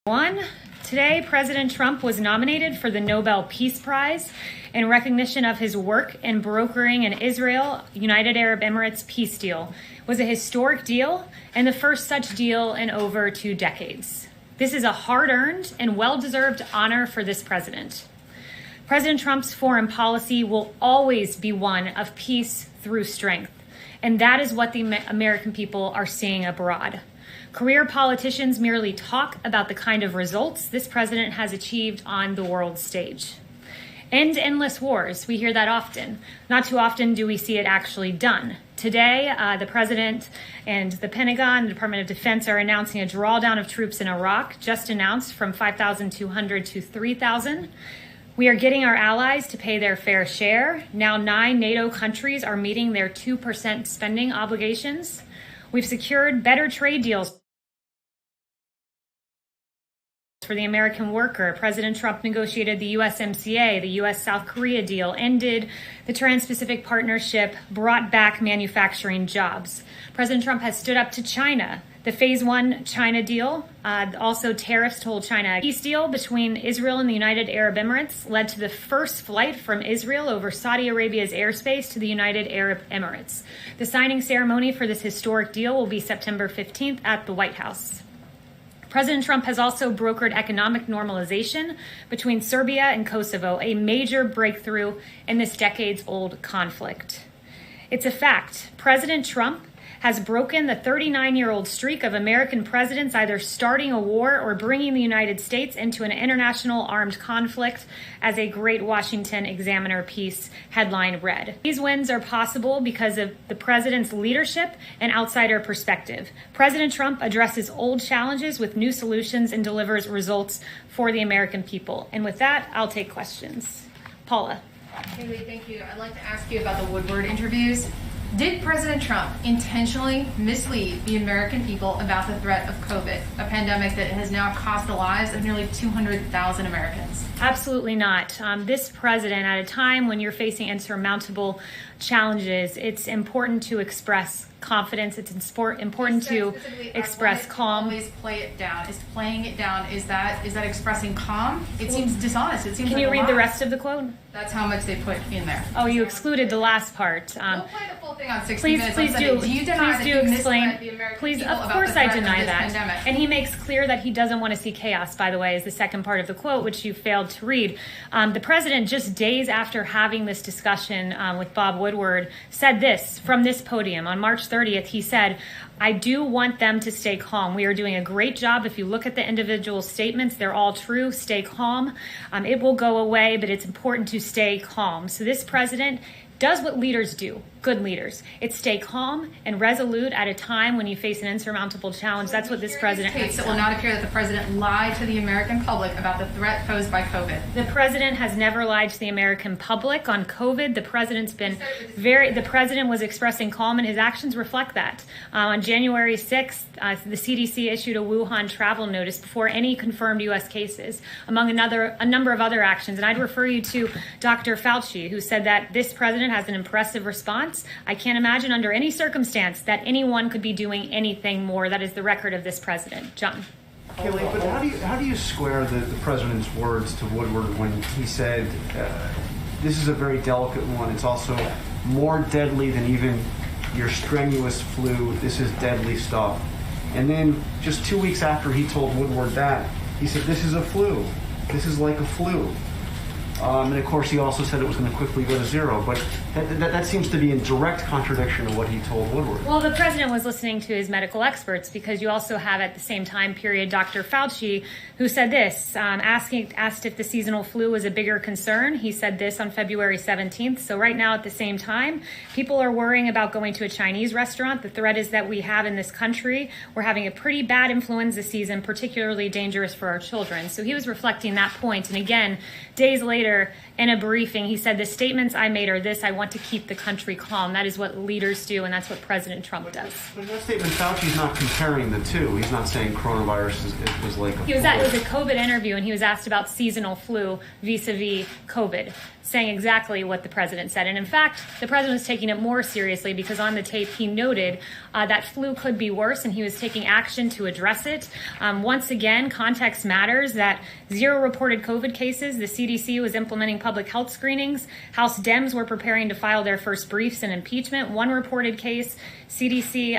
Today, President Trump was nominated for the Nobel Peace Prize in recognition of his work in brokering an Israel-United Arab Emirates peace deal. It was a historic deal and the first such deal in over 2 decades. This is a hard-earned and well-deserved honor for this president. President Trump's foreign policy will always be one of peace through strength, and that is what the American people are seeing abroad. Career politicians merely talk about the kind of results this president has achieved on the world stage. End endless wars, we hear that often. Not too often do we see it actually done. Today, the president and the Pentagon, the Department of Defense, are announcing a drawdown of troops in Iraq, just announced from 5,200 to 3,000. We are getting our allies to pay their fair share. Now 9 NATO countries are meeting their 2% spending obligations. We've secured better trade deals for the American worker. President Trump negotiated the USMCA, the US-South Korea deal, ended the Trans-Pacific Partnership, brought back manufacturing jobs. President Trump has stood up to China. The Phase 1 China deal, also tariffs to hold China. The peace deal between Israel and the United Arab Emirates led to the first flight from Israel over Saudi Arabia's airspace to the United Arab Emirates. The signing ceremony for this historic deal will be September 15th at the White House. President Trump has also brokered economic normalization between Serbia and Kosovo, a major breakthrough in this decades-old conflict. It's a fact. President Trump has broken the 39-year-old streak of American presidents either starting a war or bringing the United States into an international armed conflict, as a Great Washington Examiner piece headline read. These wins are possible because of the president's leadership and outsider perspective. President Trump addresses old challenges with new solutions and delivers results for the American people. And with that, I'll take questions. Paula. Haley, thank you. I'd like to ask you about the Woodward interviews. Did President Trump intentionally mislead the American people about the threat of COVID, a pandemic that has now cost the lives of nearly 200,000 Americans? Absolutely not. This president, at a time when you're facing insurmountable challenges, it's important to express confidence. It's important to express calm. Always play it down. Is playing it down, is that expressing calm? It seems dishonest. It seems. Can like you read the lie. rest of the quote? That's how much they put in there. Oh, you excluded the last part. We'll play the full thing on 60 Please Minutes. do. Do you deny that Please do he explain. misled the American Please, people of about course, the I threat of deny this that. pandemic? And he makes clear that he doesn't want to see chaos. By the way, is the second part of the quote, which you failed to read. The president, just days after having this discussion with Bob Woodward, said this from this podium on March 30th. He said, "I do want them to stay calm. We are doing a great job. If you look at the individual statements, they're all true. Stay calm. It will go away, but it's important to stay calm." So this president does what leaders do, good leaders. It's stay calm and resolute at a time when you face an insurmountable challenge. That's what this president has It done. will not appear that the president lied to the American public about the threat posed by COVID. The president has never lied to the American public on COVID. The president was expressing calm, and his actions reflect that. On January 6th, the CDC issued a Wuhan travel notice before any confirmed U.S. cases, among a number of other actions. And I'd refer you to Dr. Fauci, who said that this president has an impressive response. I can't imagine under any circumstance that anyone could be doing anything more. That is the record of this president. John. Kelly, but how do you square the president's words to Woodward when he said, this is a very delicate one, it's also more deadly than even your strenuous flu, this is deadly stuff. And then just 2 weeks after he told Woodward that, he said, this is a flu, this is like a flu. And of course, he also said it was going to quickly go to zero. But that seems to be in direct contradiction to what he told Woodward. Well, the president was listening to his medical experts, because you also have at the same time period Dr. Fauci, who said this, asked if the seasonal flu was a bigger concern. He said this on February 17th. So right now at the same time, people are worrying about going to a Chinese restaurant. The threat is that we have in this country, we're having a pretty bad influenza season, particularly dangerous for our children. So he was reflecting that point. And again, days later, clear in a briefing. He said, the statements I made are this: I want to keep the country calm. That is what leaders do, and that's what President Trump does. But in that statement, Fauci's not comparing the two. He's not saying coronavirus was like a It was a COVID interview, and he was asked about seasonal flu vis-a-vis COVID, saying exactly what the president said. And in fact, the president was taking it more seriously because on the tape he noted that flu could be worse, and he was taking action to address it. Once again, context matters. That 0 reported COVID cases. The CDC was implementing public health screenings. House Dems were preparing to file their first briefs in impeachment. 1 reported case. CDC,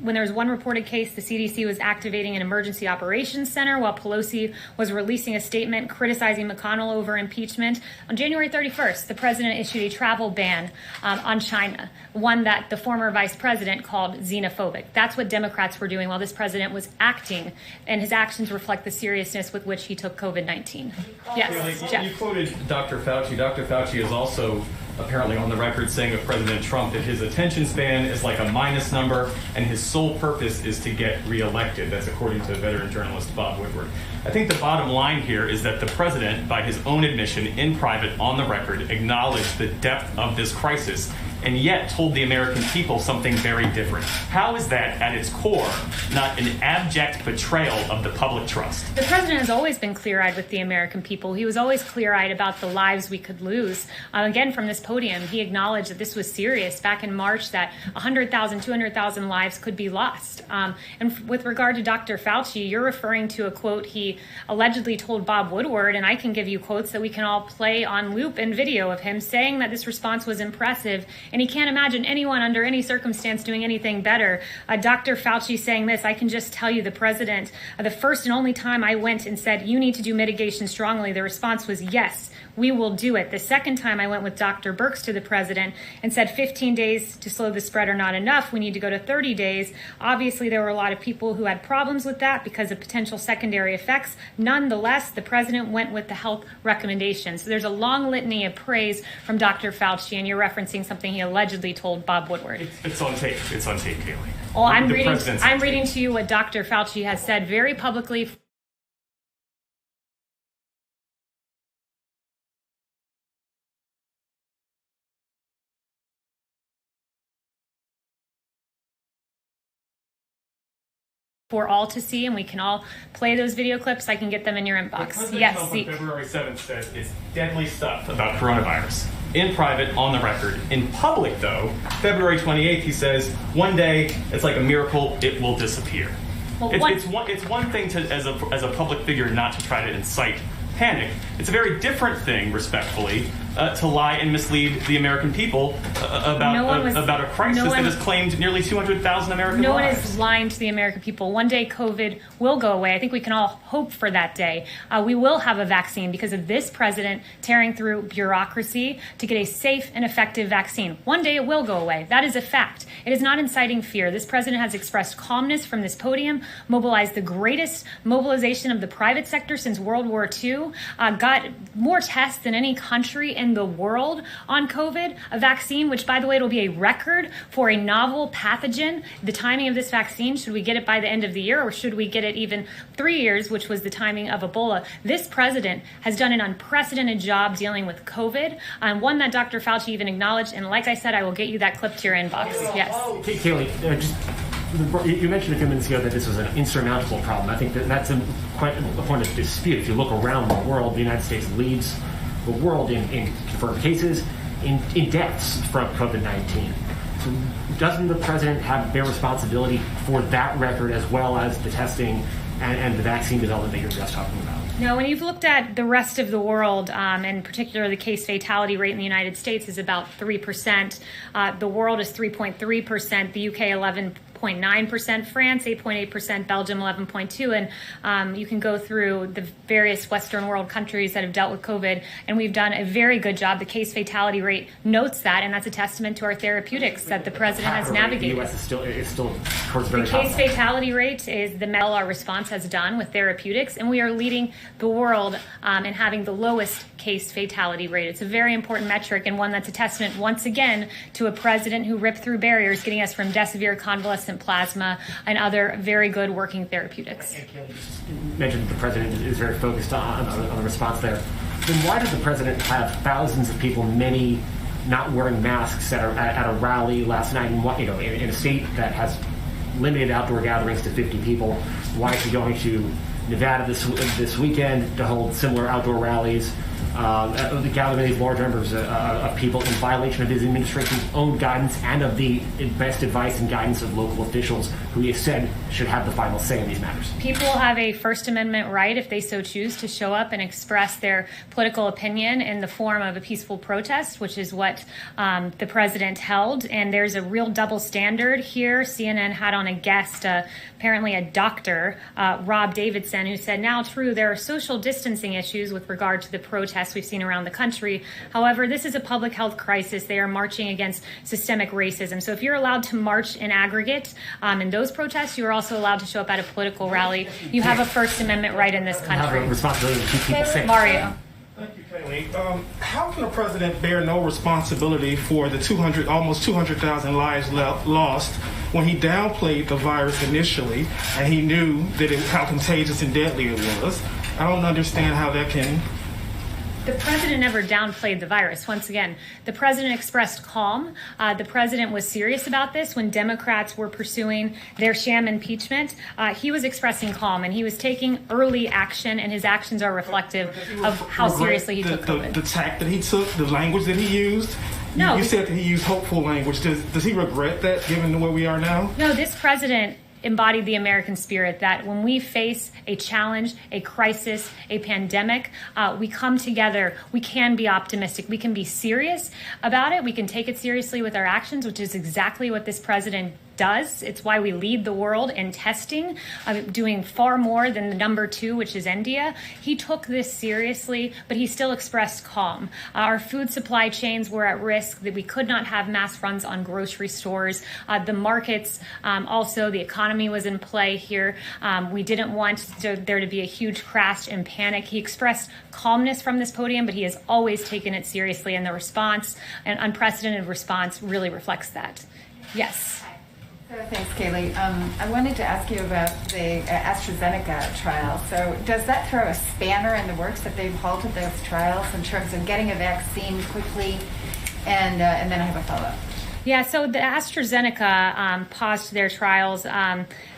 when there was 1 reported case, the CDC was activating an emergency operations center while Pelosi was releasing a statement criticizing McConnell over impeachment. On January 31st, the president issued a travel ban on China, one that the former vice president called xenophobic. That's what Democrats were doing while this president was acting, and his actions reflect the seriousness with which he took COVID-19. Yes, Jeff. Jeff. You quoted Dr. Fauci. Dr. Fauci is also apparently on the record saying of President Trump that his attention span is like a minus number and his sole purpose is to get reelected. That's according to veteran journalist Bob Woodward. I think the bottom line here is that the president, by his own admission in private on the record, acknowledged the depth of this crisis and yet told the American people something very different. How is that, at its core, not an abject betrayal of the public trust? The president has always been clear-eyed with the American people. He was always clear-eyed about the lives we could lose. Again, from this podium, he acknowledged that this was serious back in March, that 100,000, 200,000 lives could be lost. And with regard to Dr. Fauci, you're referring to a quote he allegedly told Bob Woodward, and I can give you quotes that we can all play on loop and video of him saying that this response was impressive, and he can't imagine anyone under any circumstance doing anything better. Dr. Fauci saying this: I can just tell you, the president, the first and only time I went and said, you need to do mitigation strongly, the response was yes, we will do it. The second time I went with Dr. Birx to the president and said 15 days to slow the spread are not enough, we need to go to 30 days. Obviously, there were a lot of people who had problems with that because of potential secondary effects. Nonetheless, the president went with the health recommendations. So there's a long litany of praise from Dr. Fauci, and you're referencing something he allegedly told Bob Woodward. It's on tape. It's on tape, Kayleigh. Well, I'm reading to you what Dr. Fauci has said very publicly. For all to see, and we can all play those video clips. I can get them in your inbox. President Yes, Trump Zeke. on February 7th said it's deadly stuff about coronavirus. In private, on the record. In public, though, February 28th, he says, one day, it's like a miracle, it will disappear. Well, It's one thing to, as a public figure, not to try to incite panic. It's a very different thing, respectfully, to lie and mislead the American people about a crisis that has claimed nearly 200,000 American lives. No one is lying to the American people. One day COVID will go away. I think we can all hope for that day. We will have a vaccine because of this president tearing through bureaucracy to get a safe and effective vaccine. One day it will go away. That is a fact. It is not inciting fear. This president has expressed calmness from this podium, mobilized the greatest mobilization of the private sector since World War II, got more tests than any country in the world on COVID, a vaccine, which, by the way, it'll be a record for a novel pathogen. The timing of this vaccine, should we get it by the end of the year or should we get it even 3 years, which was the timing of Ebola? This president has done an unprecedented job dealing with COVID, and one that Dr. Fauci even acknowledged. And like I said, I will get you that clip to your inbox. Yes. Kayleigh, you mentioned a few minutes ago that this was an insurmountable problem. I think that's quite a point of dispute. If you look around the world, the United States leads the world in confirmed cases, in deaths from COVID-19. So doesn't the president have their responsibility for that record as well as the testing and the vaccine development that you're just talking about? No, when you've looked at the rest of the world, in particular, the case fatality rate in the United States is about 3%. The world is 3.3%. The UK 11.9%, France 8.8%, Belgium 11.2%, and you can go through the various Western world countries that have dealt with COVID, and we've done a very good job. The case fatality rate notes that, and that's a testament to our therapeutics that the president has navigated. The U.S. is still towards the very The top. case fatality rate is the medal our response has done with therapeutics, and we are leading the world in having the lowest case fatality rate. It's a very important metric and one that's a testament once again to a president who ripped through barriers, getting us from remdesivir, convalescent plasma, and other very good working therapeutics. You mentioned the president is very focused on the response there. then why does the president have thousands of people, many not wearing masks at a rally last night in a state that has limited outdoor gatherings to 50 people? Why is he going to Nevada this weekend to hold similar outdoor rallies, gathering these large numbers of people in violation of his administration's own guidance and of the best advice and guidance of local officials who he has said should have the final say in these matters? People have a First Amendment right, if they so choose, to show up and express their political opinion in the form of a peaceful protest, which is what the president held. And there's a real double standard here. CNN had on a guest, apparently a doctor, Rob Davidson, who said, now, true, there are social distancing issues with regard to the protests we've seen around the country. However, this is a public health crisis. They are marching against systemic racism. So if you're allowed to march in aggregate in those protests, you're also allowed to show up at a political rally. You have a First Amendment right in this You have country. a responsibility to keep people safe. Mario. Thank you, Kaylee. How can a president bear no responsibility for the almost 200,000 lives lost when he downplayed the virus initially and he knew how contagious and deadly it was? I don't understand how that can. The president never downplayed the virus. Once again, the president expressed calm. The president was serious about this when Democrats were pursuing their sham impeachment. He was expressing calm, and he was taking early action, and his actions are reflective of how seriously he took COVID. The tact that he took, the language that he used? No. You said that he used hopeful language. Does he regret that, given where we are now? No, this president embodied the American spirit that when we face a challenge, a crisis, a pandemic, we come together. We can be optimistic. We can be serious about it. We can take it seriously with our actions, which is exactly what this president does. It's why we lead the world in testing, doing far more than the number 2, which is India. He took this seriously, but he still expressed calm. Our food supply chains were at risk, that we could not have mass runs on grocery stores. The markets, also the economy was in play here. We didn't want there to be a huge crash and panic. He expressed calmness from this podium, but he has always taken it seriously, and the response, an unprecedented response, really reflects that. Yes. So thanks, Kaylee. I wanted to ask you about the AstraZeneca trial. So does that throw a spanner in the works that they've halted those trials in terms of getting a vaccine quickly? And then I have a follow-up. Yeah, so the AstraZeneca paused their trials.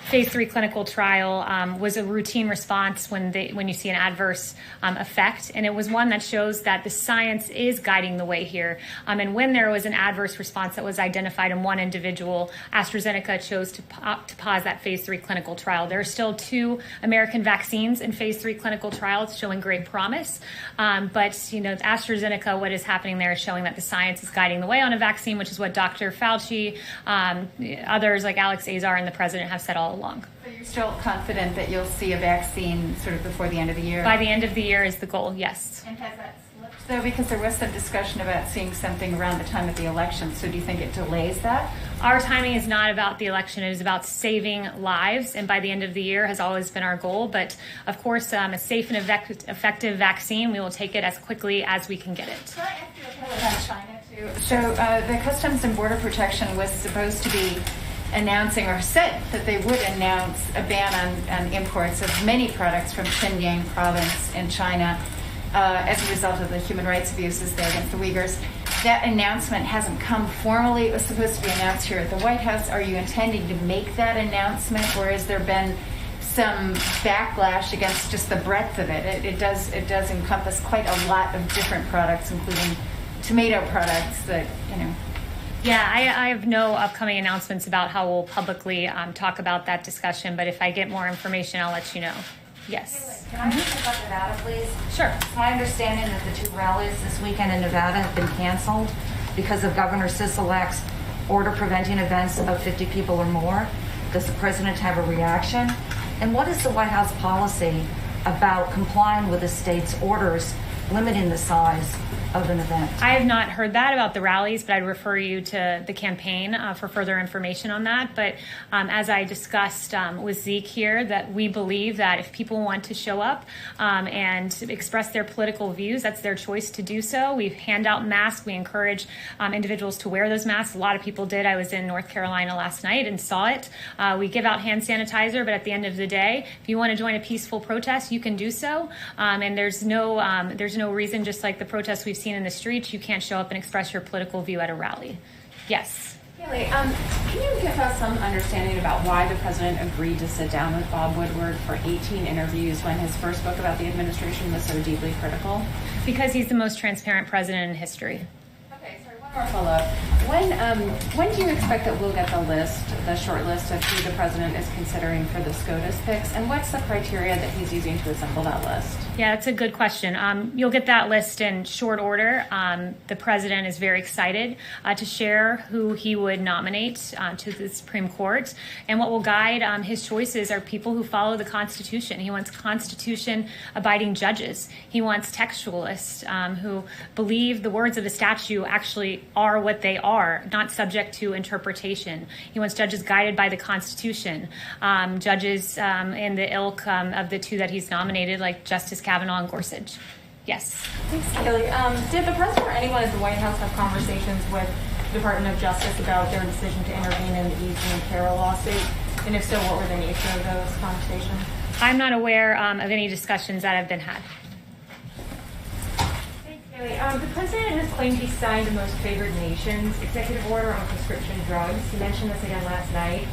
Phase 3 clinical trial was a routine response when you see an adverse effect, and it was one that shows that the science is guiding the way here. And when there was an adverse response that was identified in one individual, AstraZeneca chose to pause that Phase 3 clinical trial. There are still 2 American vaccines in Phase 3 clinical trials showing great promise, but AstraZeneca, what is happening there is showing that the science is guiding the way on a vaccine, which is what Dr. Fauci, others like Alex Azar, and the president have said all along. So you're still confident that you'll see a vaccine sort of before the end of the year? By the end of the year is the goal, yes. And has that slipped, though? Because there was some discussion about seeing something around the time of the election. So do you think it delays that? Our timing is not about the election. It is about saving lives, and by the end of the year has always been our goal. But, of course, a safe and effective vaccine, we will take it as quickly as we can get it. Can I ask you about China, too? So the Customs and Border Protection was supposed to be announcing, or said that they would announce, a ban on imports of many products from Xinjiang province in China as a result of the human rights abuses there against the Uyghurs. That announcement hasn't come formally. It was supposed to be announced here at the White House. Are you intending to make that announcement, or has there been some backlash against just the breadth of it? It does encompass quite a lot of different products, including tomato products that, Yeah, I have no upcoming announcements about how we'll publicly talk about that discussion, but if I get more information, I'll let you know. Yes. Can I ask about Nevada, please? Sure. It's my understanding that the 2 rallies this weekend in Nevada have been canceled because of Governor Sisolak's order preventing events of 50 people or more. Does the president have a reaction? And what is the White House policy about complying with the state's orders limiting the size of an event. I have not heard that about the rallies, but I'd refer you to the campaign for further information on that. But as I discussed with Zeke here, that we believe that if people want to show up and express their political views, that's their choice to do so. We hand out masks. We encourage individuals to wear those masks. A lot of people did. I was in North Carolina last night and saw it. We give out hand sanitizer, but at the end of the day, if you want to join a peaceful protest, you can do so. And there's no reason, just like the protests we've seen in the streets, you can't show up and express your political view at a rally. Yes. Haley, can you give us some understanding about why the president agreed to sit down with Bob Woodward for 18 interviews when his first book about the administration was so deeply critical? Because he's the most transparent president in history. Okay, sorry, one more follow-up. When do you expect that we'll get the short list of who the president is considering for the SCOTUS picks, and what's the criteria that he's using to assemble that list? Yeah, that's a good question. You'll get that list in short order. The president is very excited to share who he would nominate to the Supreme Court. And what will guide his choices are people who follow the Constitution. He wants Constitution-abiding judges. He wants textualists who believe the words of the statute actually are what they are, not subject to interpretation. He wants judges guided by the Constitution, judges in the ilk of the two that he's nominated, like Justice Kavanaugh and Gorsuch. Yes. Thanks, Haley. Did the president or anyone at the White House have conversations with the Department of Justice about their decision to intervene in the Eaton and Carroll lawsuit? And if so, what were the nature of those conversations? I'm not aware of any discussions that have been had. Thanks, Haley. The president has claimed he signed the Most Favored Nations executive order on prescription drugs. He mentioned this again last night.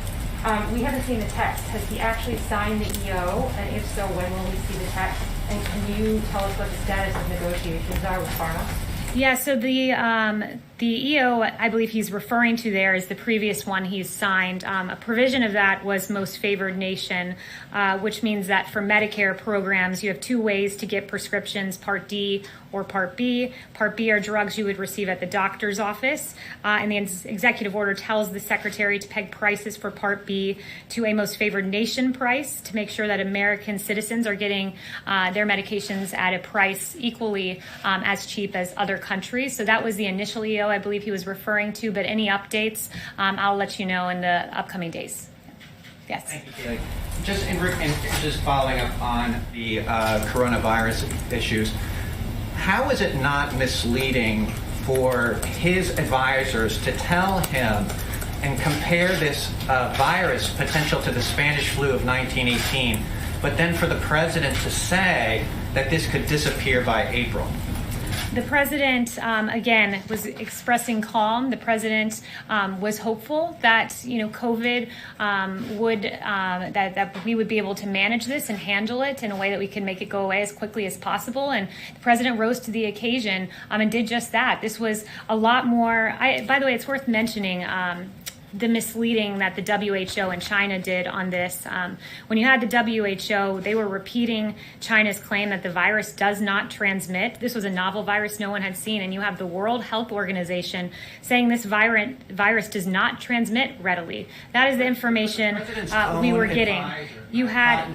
We haven't seen the text. Has he actually signed the EO? And if so, when will we see the text? And can you tell us what the status of negotiations are with Pharma? Yeah, so the EO, I believe he's referring to there is the previous one he's signed. A provision of that was Most Favored Nation, which means that for Medicare programs, you have two ways to get prescriptions, Part D or Part B. Part B are drugs you would receive at the doctor's office, and the executive order tells the secretary to peg prices for Part B to a Most Favored Nation price to make sure that American citizens are getting their medications at a price equally as cheap as other countries. So that was the initial EO I believe he was referring to, but any updates, I'll let you know in the upcoming days. Yes. Thank you, Haley. Just following up on the coronavirus issues, how is it not misleading for his advisors to tell him and compare this virus potential to the Spanish flu of 1918, but then for the president to say that this could disappear by April? The president, again, was expressing calm. The president was hopeful that COVID that we would be able to manage this and handle it in a way that we can make it go away as quickly as possible. And the president rose to the occasion and did just that. This was a lot more. By the way, it's worth mentioning. The misleading that the WHO and China did on this. When you had the WHO, they were repeating China's claim that the virus does not transmit. This was a novel virus no one had seen. And you have the World Health Organization saying this virus does not transmit readily. That is the information we were getting. You had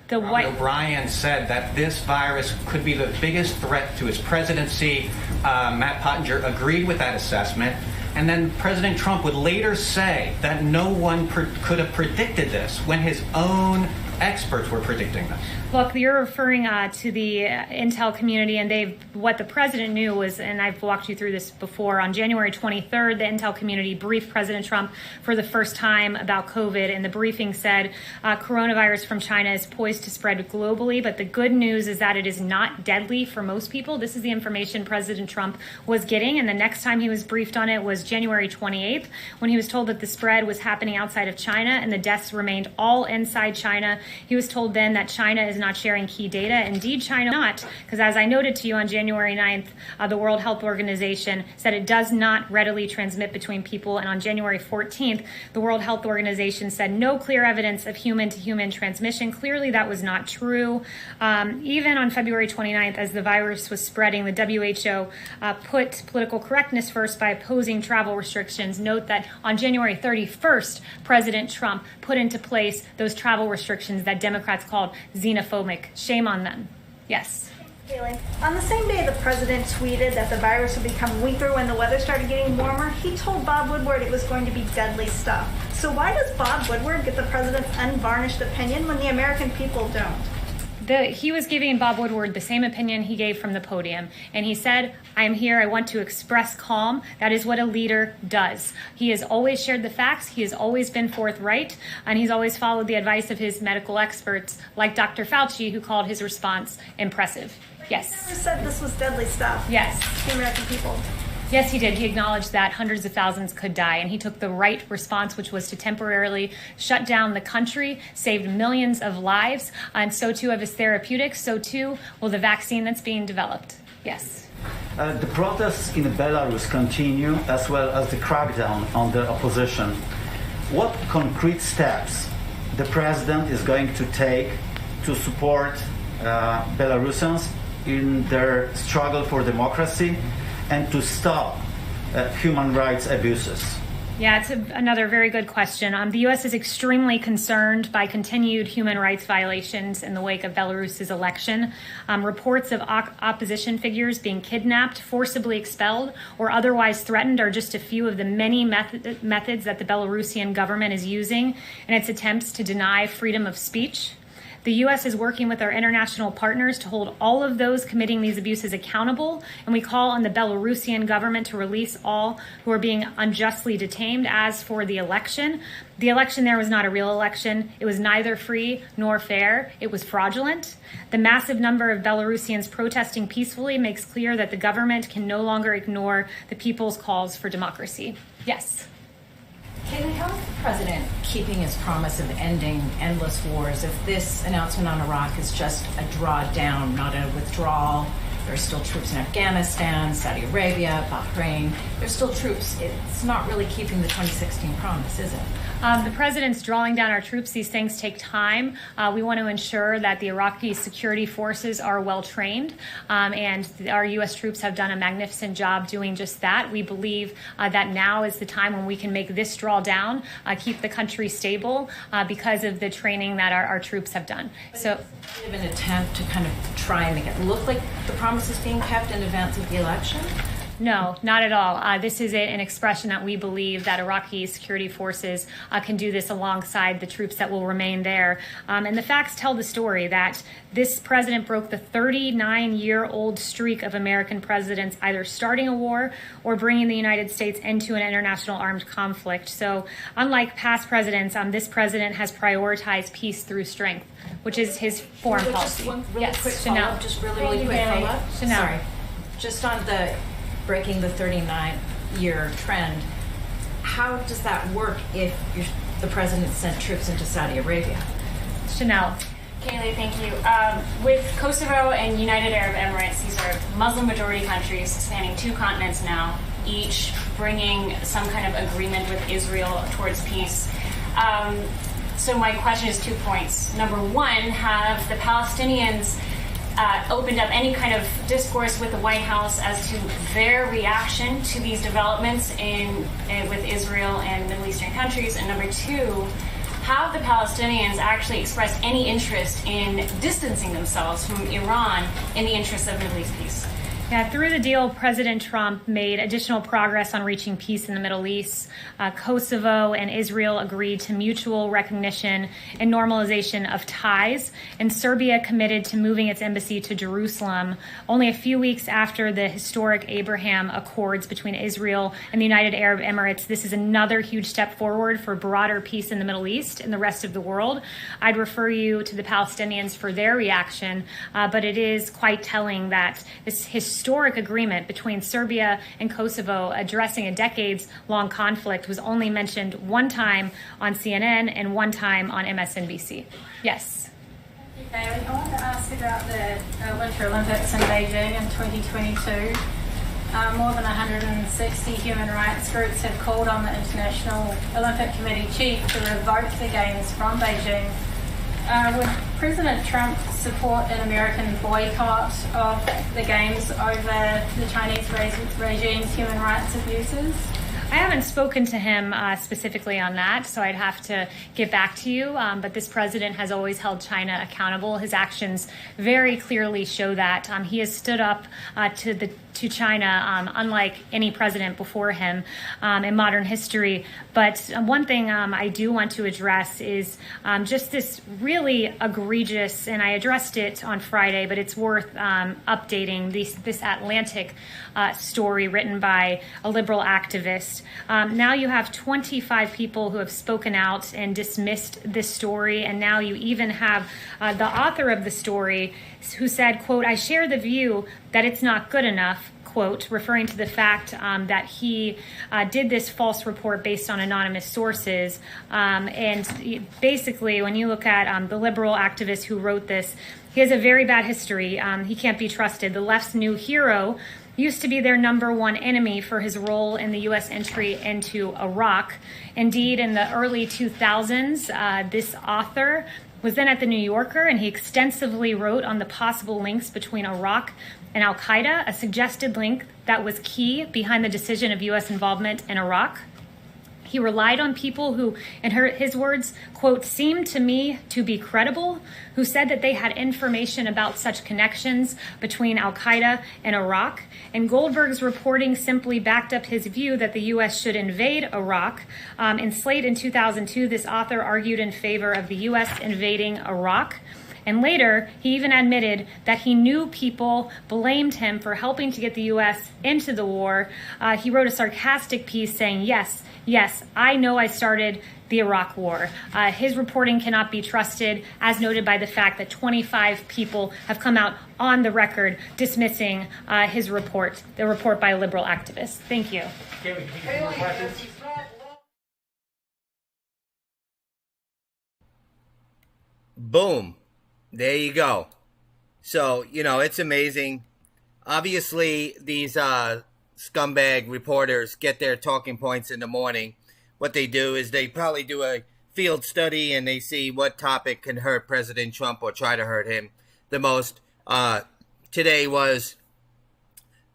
the O'Brien said that this virus could be the biggest threat to his presidency. Matt Pottinger agreed with that assessment. And then President Trump would later say that no one could have predicted this when his own experts were predicting this. Look, you're referring to the intel community, and what the president knew was, and I've walked you through this before, on January 23rd, the intel community briefed President Trump for the first time about COVID, and the briefing said coronavirus from China is poised to spread globally, but the good news is that it is not deadly for most people. This is the information President Trump was getting, and the next time he was briefed on it was January 28th, when he was told that the spread was happening outside of China and the deaths remained all inside China. He was told then that China is not sharing key data. Indeed, China not, because as I noted to you on January 9th, the World Health Organization said it does not readily transmit between people. And on January 14th, the World Health Organization said no clear evidence of human-to-human transmission. Clearly, that was not true. Even on February 29th, as the virus was spreading, the WHO put political correctness first by opposing travel restrictions. Note that on January 31st, President Trump put into place those travel restrictions that Democrats called xenophobic. Shame on them. Yes. Haley, on the same day the president tweeted that the virus would become weaker when the weather started getting warmer, he told Bob Woodward it was going to be deadly stuff. So why does Bob Woodward get the president's unvarnished opinion when the American people don't? He was giving Bob Woodward the same opinion he gave from the podium. And he said, I am here, I want to express calm. That is what a leader does. He has always shared the facts, he has always been forthright, and he's always followed the advice of his medical experts, like Dr. Fauci, who called his response impressive. Yes. He never said this was deadly stuff. Yes. The American people. Yes, he did. He acknowledged that hundreds of thousands could die, and he took the right response, which was to temporarily shut down the country, saved millions of lives, and so too of his therapeutics, so too will the vaccine that's being developed. Yes. The protests in Belarus continue, as well as the crackdown on the opposition. What concrete steps the president is going to take to support Belarusians in their struggle for democracy and to stop human rights abuses? Yeah, it's another very good question. The U.S. is extremely concerned by continued human rights violations in the wake of Belarus's election. Reports of opposition figures being kidnapped, forcibly expelled, or otherwise threatened are just a few of the many methods that the Belarusian government is using in its attempts to deny freedom of speech. The U.S. is working with our international partners to hold all of those committing these abuses accountable, and we call on the Belarusian government to release all who are being unjustly detained. As for the election there was not a real election. It was neither free nor fair. It was fraudulent. The massive number of Belarusians protesting peacefully makes clear that the government can no longer ignore the people's calls for democracy. Yes. Kayleigh, how is the president keeping his promise of ending endless wars if this announcement on Iraq is just a drawdown, not a withdrawal? There are still troops in Afghanistan, Saudi Arabia, Bahrain. There's still troops. It's not really keeping the 2016 promise, is it? The president's drawing down our troops. These things take time. We want to ensure that the Iraqi security forces are well trained, and our U.S. troops have done a magnificent job doing just that. We believe that now is the time when we can make this drawdown, keep the country stable because of the training that our troops have done. So, is it an attempt to kind of try and make it look like the promise is being kept in advance of the election? No, not at all. This is an expression that we believe that Iraqi security forces can do this alongside the troops that will remain there. And the facts tell the story that this president broke the 39-year-old streak of American presidents either starting a war or bringing the United States into an international armed conflict. So unlike past presidents, this president has prioritized peace through strength, which is his foreign policy. Just one really quick follow-up. Just really quick follow-up. Sorry. Just on the breaking the 39-year trend, how does that work if the president sent troops into Saudi Arabia? Chanel. Kayleigh, thank you. With Kosovo and United Arab Emirates, these are Muslim-majority countries spanning 2 continents now, each bringing some kind of agreement with Israel towards peace. So my question is 2 points. Number one, have the Palestinians opened up any kind of discourse with the White House as to their reaction to these developments with Israel and Middle Eastern countries? And number two, have the Palestinians actually expressed any interest in distancing themselves from Iran in the interest of Middle East peace? Yeah, through the deal, President Trump made additional progress on reaching peace in the Middle East. Kosovo and Israel agreed to mutual recognition and normalization of ties, and Serbia committed to moving its embassy to Jerusalem only a few weeks after the historic Abraham Accords between Israel and the United Arab Emirates. This is another huge step forward for broader peace in the Middle East and the rest of the world. I'd refer you to the Palestinians for their reaction, but it is quite telling that this historic agreement between Serbia and Kosovo addressing a decades-long conflict was only mentioned one time on CNN and one time on MSNBC. Yes. Thank you, Kayleigh. I wanted to ask about the Winter Olympics in Beijing in 2022. More than 160 human rights groups have called on the International Olympic Committee chief to revoke the Games from Beijing. Would President Trump support an American boycott of the Games over the Chinese regime's human rights abuses? I haven't spoken to him specifically on that, so I'd have to get back to you. But this president has always held China accountable. His actions very clearly show that. He has stood up to China, unlike any president before him in modern history. But one thing I do want to address is just this really egregious, and I addressed it on Friday, but it's worth updating this Atlantic story written by a liberal activist. Now you have 25 people who have spoken out and dismissed this story, and now you even have the author of the story who said, quote, "I share the view that it's not good enough," quote, referring to the fact that he did this false report based on anonymous sources. And basically, when you look at the liberal activist who wrote this, he has a very bad history. He can't be trusted. The left's new hero used to be their number one enemy for his role in the U.S. entry into Iraq. Indeed, in the early 2000s, this author was then at the New Yorker, and he extensively wrote on the possible links between Iraq and al-Qaeda, a suggested link that was key behind the decision of U.S. involvement in Iraq. He relied on people who, in his words, quote, "seemed to me to be credible," who said that they had information about such connections between al-Qaeda and Iraq. And Goldberg's reporting simply backed up his view that the U.S. should invade Iraq. In Slate in 2002, this author argued in favor of the U.S. invading Iraq. And later, he even admitted that he knew people blamed him for helping to get the U.S. into the war. He wrote a sarcastic piece saying, yes, I know I started the Iraq War. His reporting cannot be trusted, as noted by the fact that 25 people have come out on the record dismissing his report, the report by a liberal activist. Thank you. Boom. There you go. So, it's amazing. Obviously, these scumbag reporters get their talking points in the morning. What they do is they probably do a field study and they see what topic can hurt President Trump or try to hurt him the most. Today was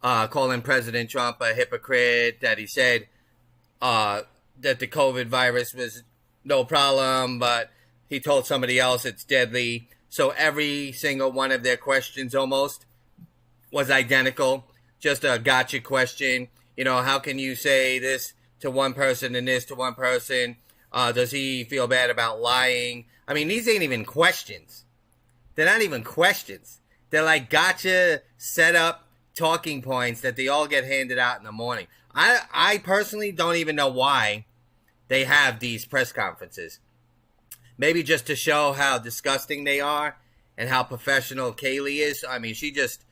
calling President Trump a hypocrite, that he said that the COVID virus was no problem, but he told somebody else it's deadly. So every single one of their questions almost was identical. Just a gotcha question. How can you say this to one person and this to one person? Does he feel bad about lying? I mean, these ain't even questions. They're not even questions. They're like gotcha set up talking points that they all get handed out in the morning. I personally don't even know why they have these press conferences. Maybe just to show how disgusting they are and how professional Kayleigh is. I mean, she just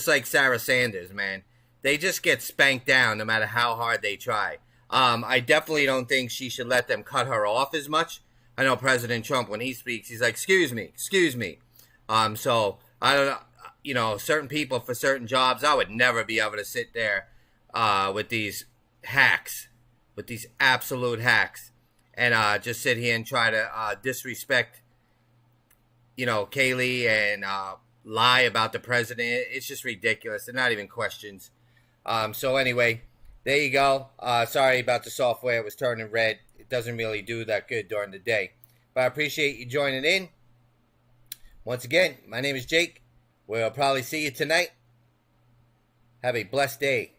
like Sarah Sanders, man. They just get spanked down no matter how hard they try. I definitely don't think she should let them cut her off as much. I know President Trump, when he speaks, he's like, excuse me. So, I don't know, certain people for certain jobs, I would never be able to sit there with these hacks, with these absolute hacks. And just sit here and try to disrespect, Kayleigh and lie about the president. It's just ridiculous. They're not even questions. So anyway, there you go. Sorry about the software. It was turning red. It doesn't really do that good during the day. But I appreciate you joining in. Once again, my name is Jake. We'll probably see you tonight. Have a blessed day.